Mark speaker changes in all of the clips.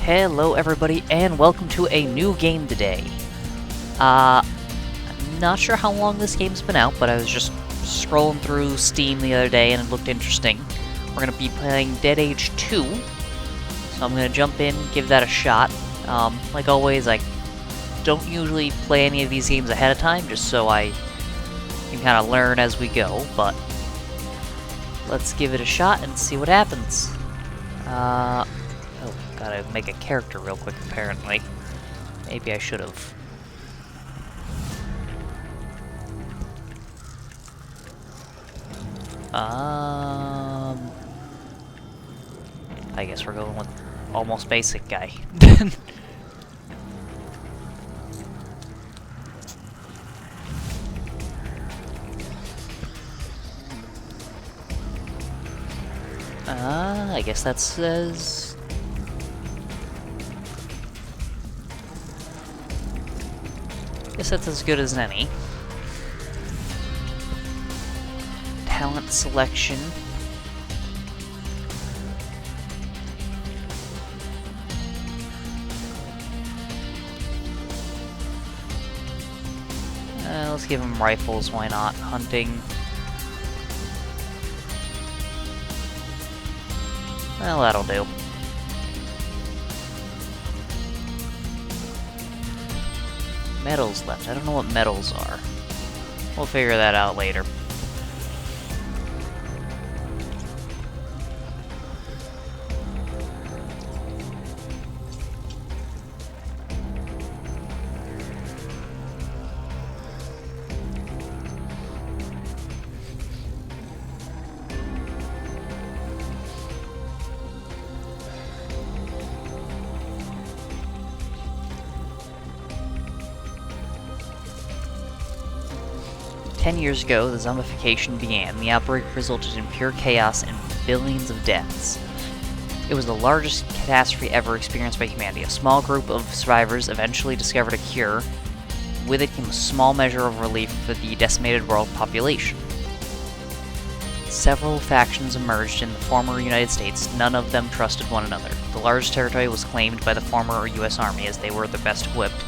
Speaker 1: Hello everybody, and welcome to a new game today. I'm not sure how long this game's been out, but I was just scrolling through Steam the other day and it looked interesting. We're going to be playing Dead Age 2, so I'm going to jump in, give that a shot. Like always, I don't usually play any of these games ahead of time, just so I can kind of learn as we go, but let's give it a shot and see what happens. Oh, gotta make a character real quick, apparently. Maybe I should have. I guess we're going with almost basic guy. I guess that says... Guess that's as good as any. Talent selection. Let's give him rifles, why not? Hunting. Well, that'll do. Medals left. I don't know what medals are. We'll figure that out later. "10 years ago, the zombification began. The outbreak resulted in pure chaos and billions of deaths. It was the largest catastrophe ever experienced by humanity. A small group of survivors eventually discovered a cure. With it came a small measure of relief for the decimated world population. Several factions emerged in the former United States. None of them trusted one another. The largest territory was claimed by the former U.S. Army, as they were the best equipped.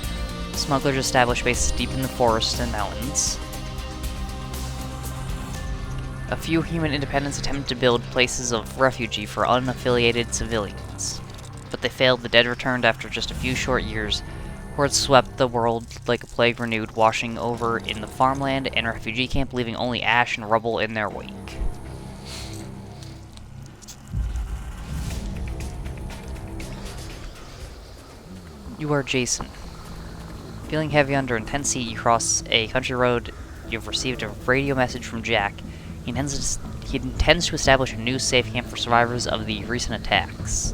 Speaker 1: Smugglers established bases deep in the forests and mountains. A few human independents attempted to build places of refuge for unaffiliated civilians, but they failed. The dead returned after just a few short years. Hordes swept the world like a plague renewed, washing over in the farmland and refugee camp, leaving only ash and rubble in their wake. You are Jason. Feeling heavy under intense heat, you cross a country road. You've received a radio message from Jack. He intends to establish a new safe camp for survivors of the recent attacks.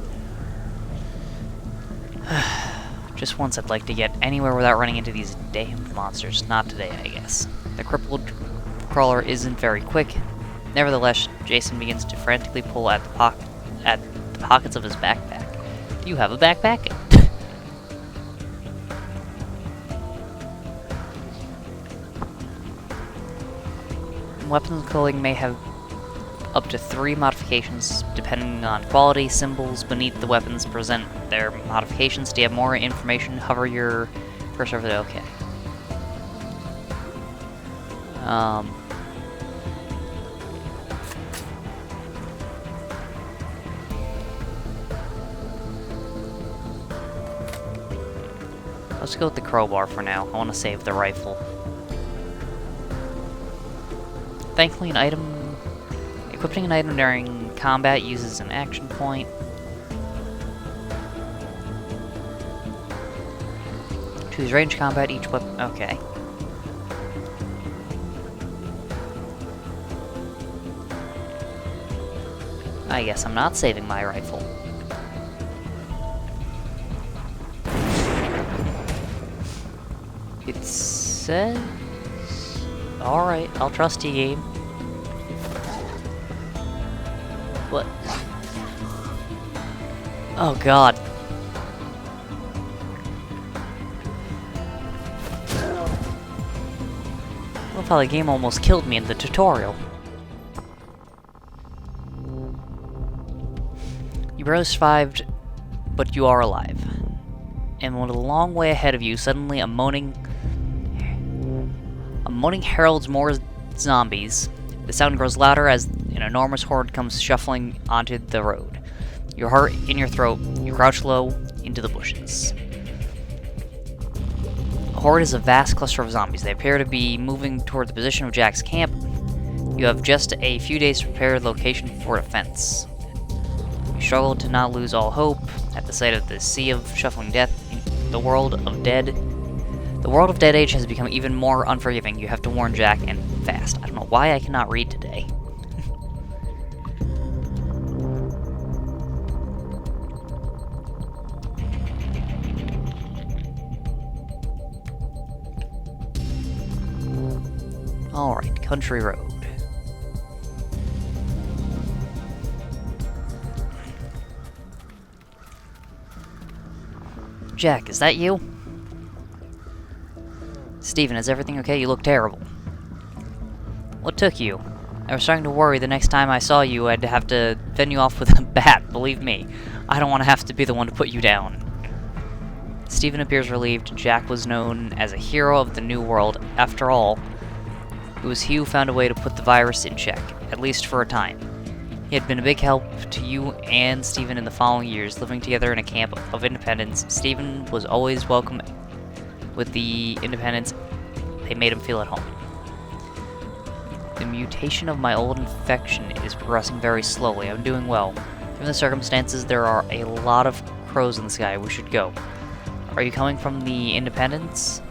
Speaker 1: Just once I'd like to get anywhere without running into these damned monsters. Not today, I guess. The crippled crawler isn't very quick. Nevertheless, Jason begins to frantically pull at the pockets of his backpack. Do you have a backpack? Weapons and clothing may have up to 3 modifications, depending on quality. Symbols beneath the weapons present their modifications. Do you have more information? Hover your cursor over there. Okay. Let's go with the crowbar for now. I want to save the rifle. Thankfully, equipping an item during combat uses an action point. Choose range combat, each weapon, okay. I guess I'm not saving my rifle. It says... Alright, I'll trust you, game. What? Oh god. I love how the game almost killed me in the tutorial. You barely survived but you are alive. And with a long way ahead of you, suddenly a moaning heralds more zombies. The sound grows louder as an enormous horde comes shuffling onto the road. Your heart in your throat, you crouch low into the bushes. A horde is a vast cluster of zombies. They appear to be moving toward the position of Jack's camp. You have just a few days to prepare the location for defense. You struggle to not lose all hope at the sight of the sea of shuffling death. The world of Dead Age has become even more unforgiving. You have to warn Jack, and fast. I don't know why I cannot read today. Alright, country road. Jack, is that you? Steven, is everything okay? You look terrible. What took you? I was starting to worry the next time I saw you I'd have to fend you off with a bat, believe me. I don't want to have to be the one to put you down. Steven appears relieved. Jack was known as a hero of the New World. After all, it was he who found a way to put the virus in check, at least for a time. He had been a big help to you and Steven in the following years, living together in a camp of independents. Steven was always welcome with the independents. They made him feel at home. The mutation of my old infection is progressing very slowly. I'm doing well. Given the circumstances, there are a lot of crows in the sky. We should go. Are you coming from the independents?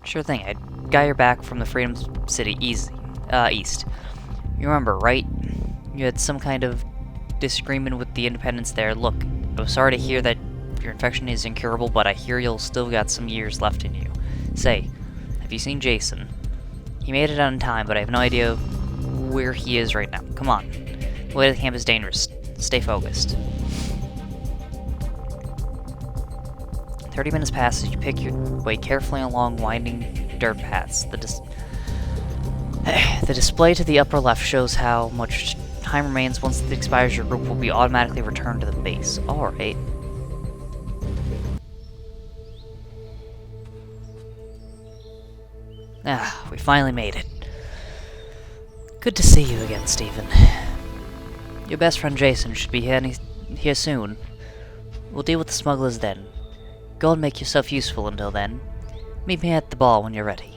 Speaker 1: Sure thing. I got your back from the Freedom City east. You remember, right? You had some kind of disagreement with the independents there. Look, I'm sorry to hear that your infection is incurable, but I hear you'll still got some years left in you. Say, have you seen Jason? He made it on time, but I have no idea where he is right now. Come on. The way to the camp is dangerous. Stay focused. 30 minutes pass as you pick your way carefully along winding dirt paths. The display to the upper left shows how much time remains. Once it expires, your group will be automatically returned to the base. Alright. Ah, we finally made it. Good to see you again, Steven. Your best friend Jason should be here soon. We'll deal with the smugglers then. Go and make yourself useful until then. Meet me at the bar when you're ready.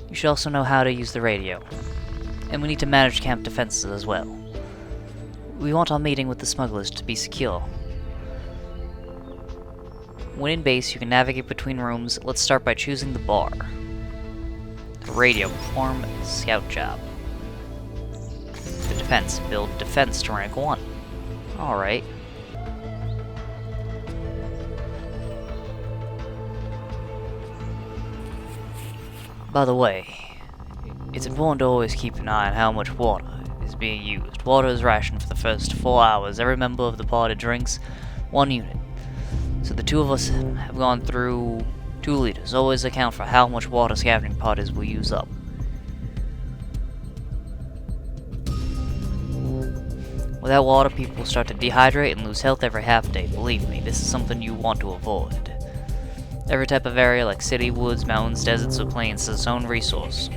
Speaker 1: You should also know how to use the radio. And we need to manage camp defenses as well. We want our meeting with the smugglers to be secure. When in base, you can navigate between rooms. Let's start by choosing the bar. The radio. Perform scout job. The defense. Build defense to rank 1. Alright. By the way, it's important to always keep an eye on how much water is being used. Water is rationed for the first 4 hours. Every member of the party drinks 1 unit. So the two of us have gone through 2 liters. Always account for how much water scavenging parties will use up. Without water, people will start to dehydrate and lose health every half day. Believe me, this is something you want to avoid. Every type of area, like city, woods, mountains, deserts, or plains, has its own resource.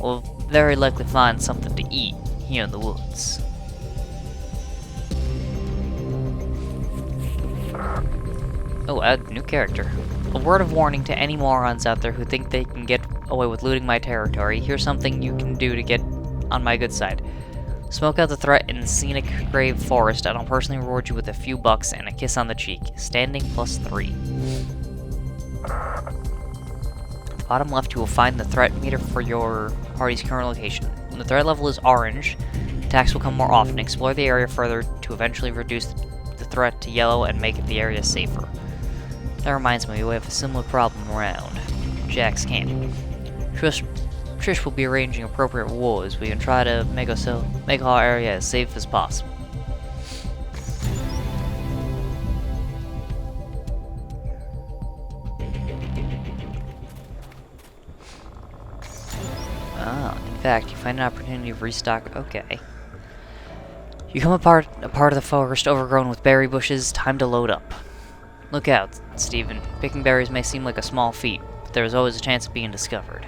Speaker 1: We'll very likely find something to eat here in the woods. Oh, add new character. A word of warning to any morons out there who think they can get away with looting my territory. Here's something you can do to get on my good side. Smoke out the threat in scenic Grave Forest, and I'll personally reward you with a few bucks and a kiss on the cheek. Standing +3. At the bottom left, you will find the threat meter for your party's current location. When the threat level is orange, attacks will come more often. Explore the area further to eventually reduce the threat to yellow and make the area safer. That reminds me, we have a similar problem around Jack's camp. Trish will be arranging appropriate wars. We can try to make our area as safe as possible. Ah, In fact, you find an opportunity to restock. Okay. You come upon a part of the forest overgrown with berry bushes. Time to load up. Look out, Stephen. Picking berries may seem like a small feat, but there is always a chance of being discovered.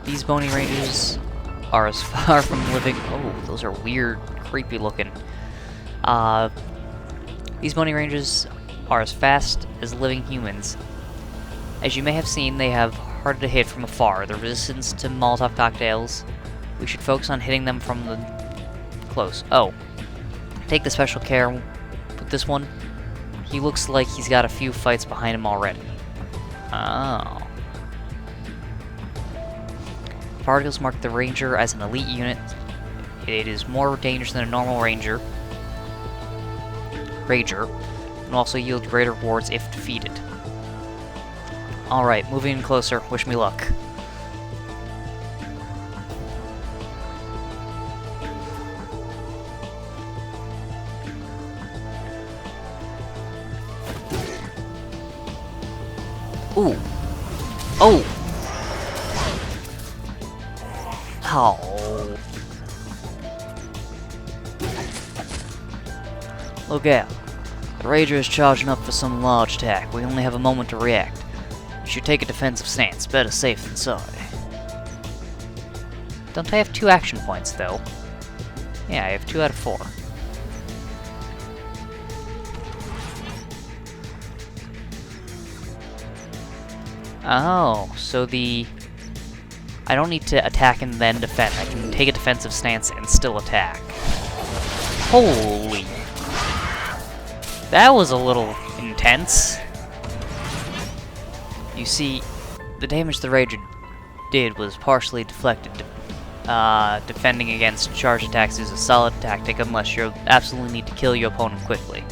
Speaker 1: These bony rangers are as far from living... Oh, those are weird, creepy looking. These bony rangers are as fast as living humans. As you may have seen, they have harder to hit from afar. The resistance to Molotov cocktails. We should focus on hitting them from the close. Oh. Take the special care with this one. He looks like he's got a few fights behind him already. Oh. Particles mark the ranger as an elite unit. It is more dangerous than a normal ranger, and also yield greater rewards if defeated. Alright, moving in closer. Wish me luck. Ooh. Oh! Oh. Look out. The Ranger is charging up for some large attack. We only have a moment to react. You should take a defensive stance. Better safe than sorry. Don't I have 2 action points, though? Yeah, I have 2 out of 4. Oh, so I don't need to attack and then defend. I can take a defensive stance and still attack. Holy... That was a little intense. You see, the damage the Ranger did was partially deflected. Defending against charge attacks is a solid tactic unless you absolutely need to kill your opponent quickly.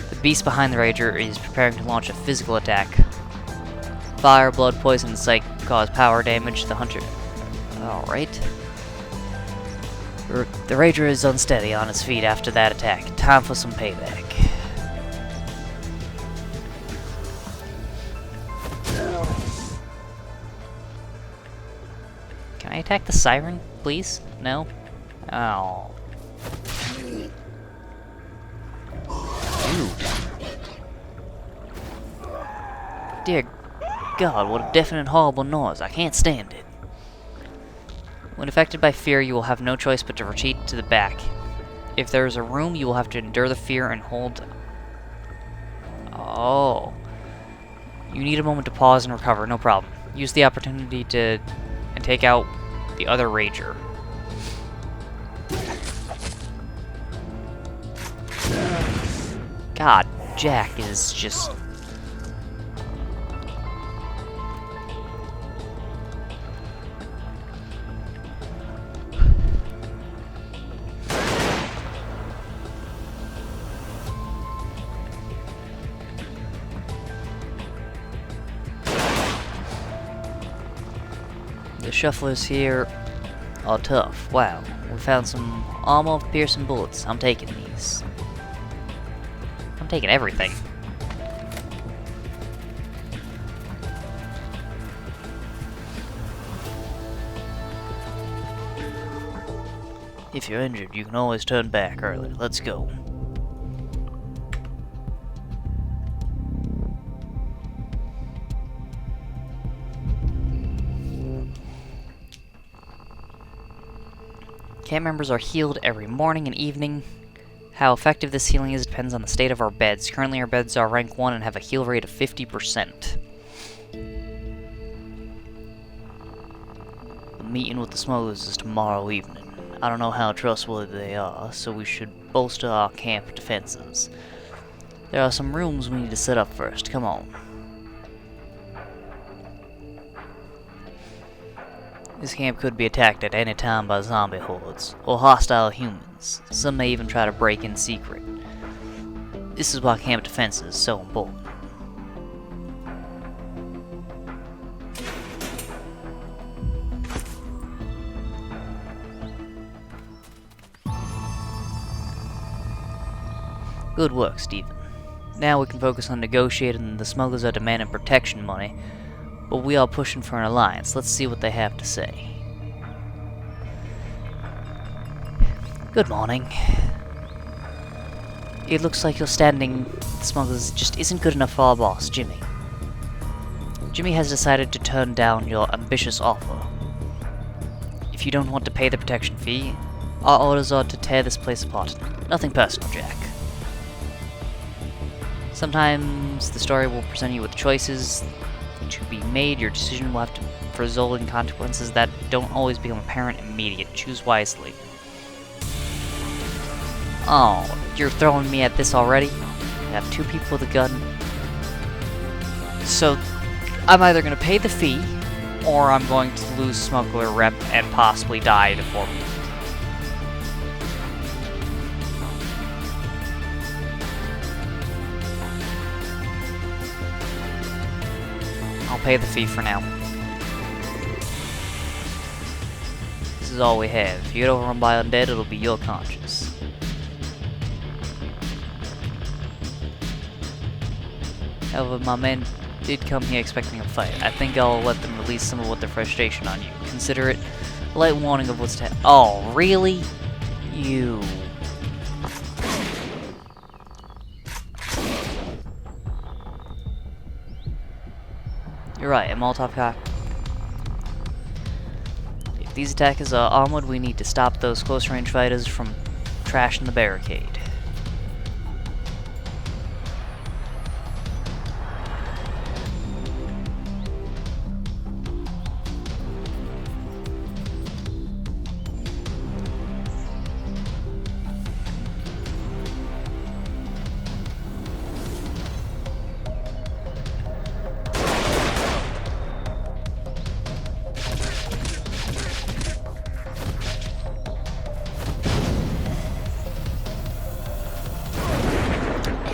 Speaker 1: The beast behind the Ranger is preparing to launch a physical attack. Fire, blood, poison, and psych cause power damage to the hunter. Alright. The Ranger is unsteady on his feet after that attack. Time for some payback. Can I attack the siren, please? No? Oh. Dude. Dear God, what a deafening horrible noise. I can't stand it. When affected by fear, you will have no choice but to retreat to the back. If there is a room, you will have to endure the fear and hold... Oh. You need a moment to pause and recover, no problem. Use the opportunity to... and take out the other Ranger. God, Jack is just... The shufflers here are tough. Wow, we found some armor-piercing bullets. I'm taking these. I'm taking everything. If you're injured, you can always turn back early. Let's go. Camp members are healed every morning and evening. How effective this healing is depends on the state of our beds. Currently our beds are rank 1 and have a heal rate of 50%. The meeting with the smugglers is tomorrow evening. I don't know how trustworthy they are, so we should bolster our camp defenses. There are some rooms we need to set up first. Come on. This camp could be attacked at any time by zombie hordes, or hostile humans. Some may even try to break in secret. This is why camp defense is so important. Good work, Stephen. Now we can focus on negotiating. The smugglers are demanding protection money, but we are pushing for an alliance. Let's see what they have to say. Good morning. It looks like your standing with the smugglers just isn't good enough for our boss, Jimmy. Jimmy has decided to turn down your ambitious offer. If you don't want to pay the protection fee, our orders are to tear this place apart. Nothing personal, Jack. Sometimes the story will present you with choices to be made. Your decision will have to result in consequences that don't always become apparent immediate. Choose wisely. Oh, you're throwing me at this already? I have 2 people with a gun. So, I'm either going to pay the fee, or I'm going to lose smuggler rep and possibly die to 4 people. I'll pay the fee for now. This is all we have. If you get overrun by undead, it'll be your conscience. However, my men did come here expecting a fight. I think I'll let them release some of their frustration on you. Consider it a light warning of what's to happen. Oh, really? You... You're right, a Molotov cock. If these attackers are armored, we need to stop those close-range fighters from trashing the barricade.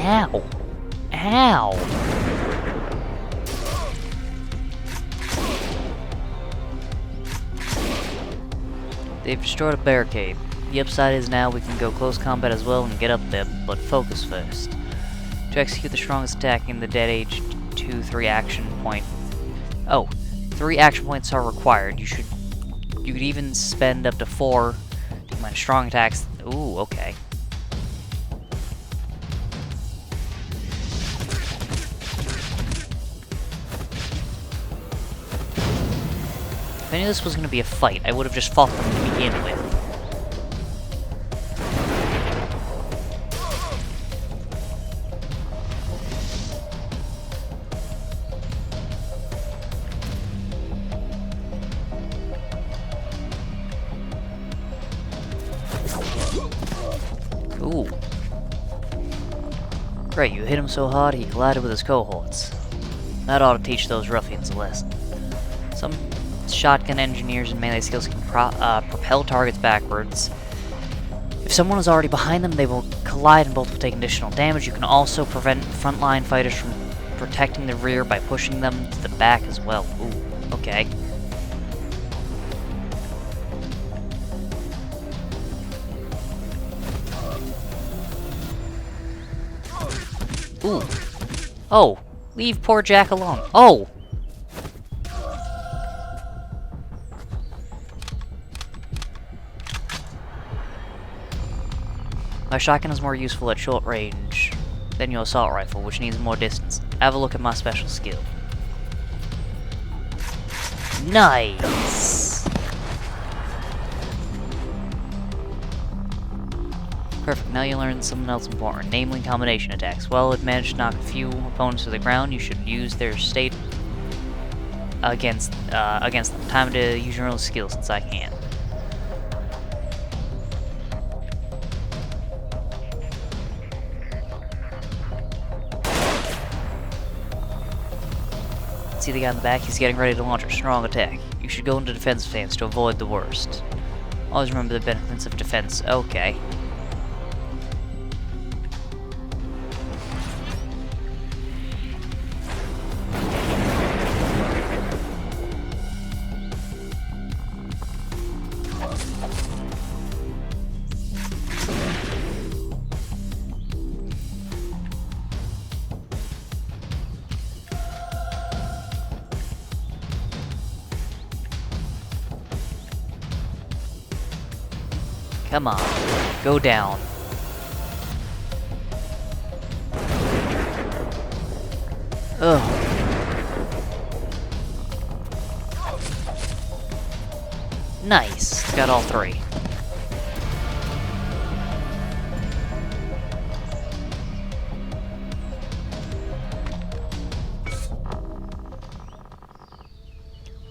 Speaker 1: Ow! Ow! They've destroyed a barricade. The upside is now we can go close combat as well and get up there, but focus first. To execute the strongest attack in the Dead Age 2, 3 action point... Oh, 3 action points are required. You could even spend up to 4 to combine strong attacks. Ooh, okay. If I knew this was going to be a fight, I would have just fought them to begin with. Ooh. Great, you hit him so hard he collided with his cohorts. That ought to teach those ruffians a lesson. Some shotgun engineers and melee skills can propel targets backwards. If someone is already behind them, they will collide and both will take additional damage. You can also prevent frontline fighters from protecting the rear by pushing them to the back as well. Ooh, okay. Ooh. Oh, leave poor Jack alone. Oh! My shotgun is more useful at short range than your assault rifle, which needs more distance. Have a look at my special skill. Nice! Perfect, now you learned something else important, namely combination attacks. Well, it managed to knock a few opponents to the ground. You should use their state against them. Time to use your own skill since I can. See the guy in the back? He's getting ready to launch a strong attack. You should go into defense stance to avoid the worst. Always remember the benefits of defense. Okay. Come on. Go down. Ugh. Nice. Got all three.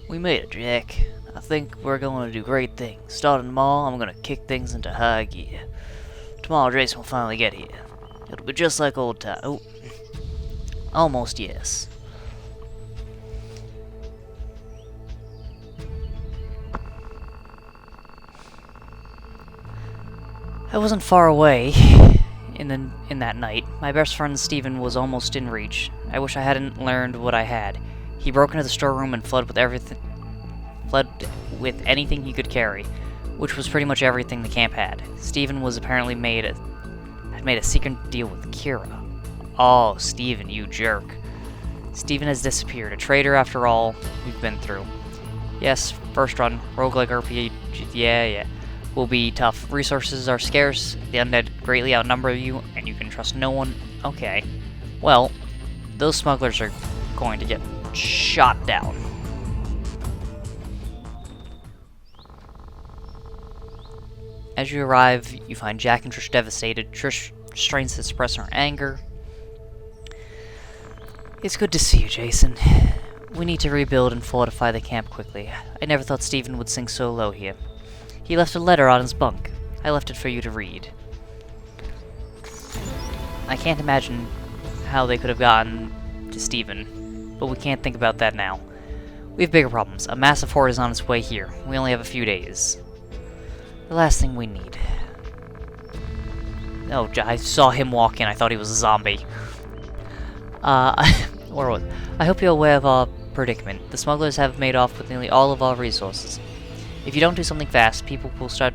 Speaker 1: We made it, Jack. I think we're going to do great things. Starting tomorrow, I'm going to kick things into high gear. Tomorrow, Jason will finally get here. It'll be just like old time. Oh. Almost, yes. I wasn't far away in that night. My best friend Steven was almost in reach. I wish I hadn't learned what I had. He broke into the storeroom and fled with anything he could carry, which was pretty much everything the camp had. Steven was apparently had made a secret deal with Kira. Oh, Steven, you jerk. Steven has disappeared, a traitor after all we've been through. Yes, first run, roguelike RPG, yeah. Will be tough. Resources are scarce, the undead greatly outnumber you, and you can trust no one. Okay. Well, those smugglers are going to get shot down. As you arrive, you find Jack and Trish devastated. Trish strains to suppress her anger. It's good to see you, Jason. We need to rebuild and fortify the camp quickly. I never thought Steven would sink so low here. He left a letter on his bunk. I left it for you to read. I can't imagine how they could have gotten to Steven, but we can't think about that now. We have bigger problems. A massive horde is on its way here. We only have a few days. The last thing we need. Oh, I saw him walk in. I thought he was a zombie. Where was it? I hope you're aware of our predicament. The smugglers have made off with nearly all of our resources. If you don't do something fast, people will start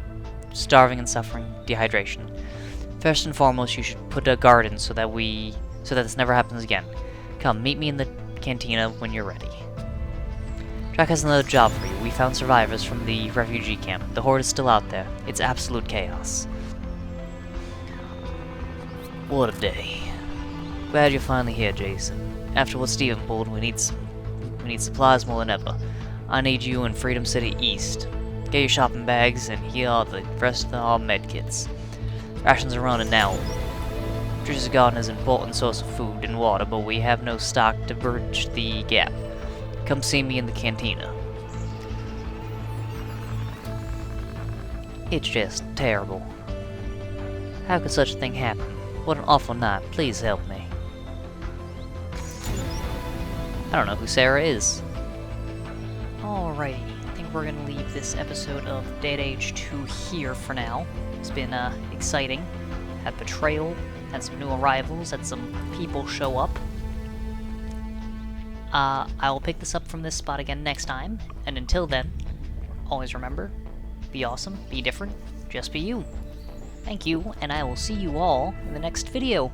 Speaker 1: starving and suffering dehydration. First and foremost, you should put a guard in so that this never happens again. Come, meet me in the cantina when you're ready. Jack has another job for you. We found survivors from the refugee camp. The horde is still out there. It's absolute chaos. What a day. Glad you're finally here, Jason. After what Steven pulled, we need supplies more than ever. I need you in Freedom City East. Get your shopping bags, and here are the rest of our medkits. Rations are running now. Trish's garden is an important source of food and water, but we have no stock to bridge the gap. Come see me in the cantina. It's just terrible. How could such a thing happen? What an awful night. Please help me. I don't know who Sarah is. Alrighty, I think we're gonna leave this episode of Dead Age 2 here for now. It's been exciting. Had betrayal, had some new arrivals, had some people show up. I will pick this up from this spot again next time, and until then, always remember, be awesome, be different, just be you. Thank you, and I will see you all in the next video.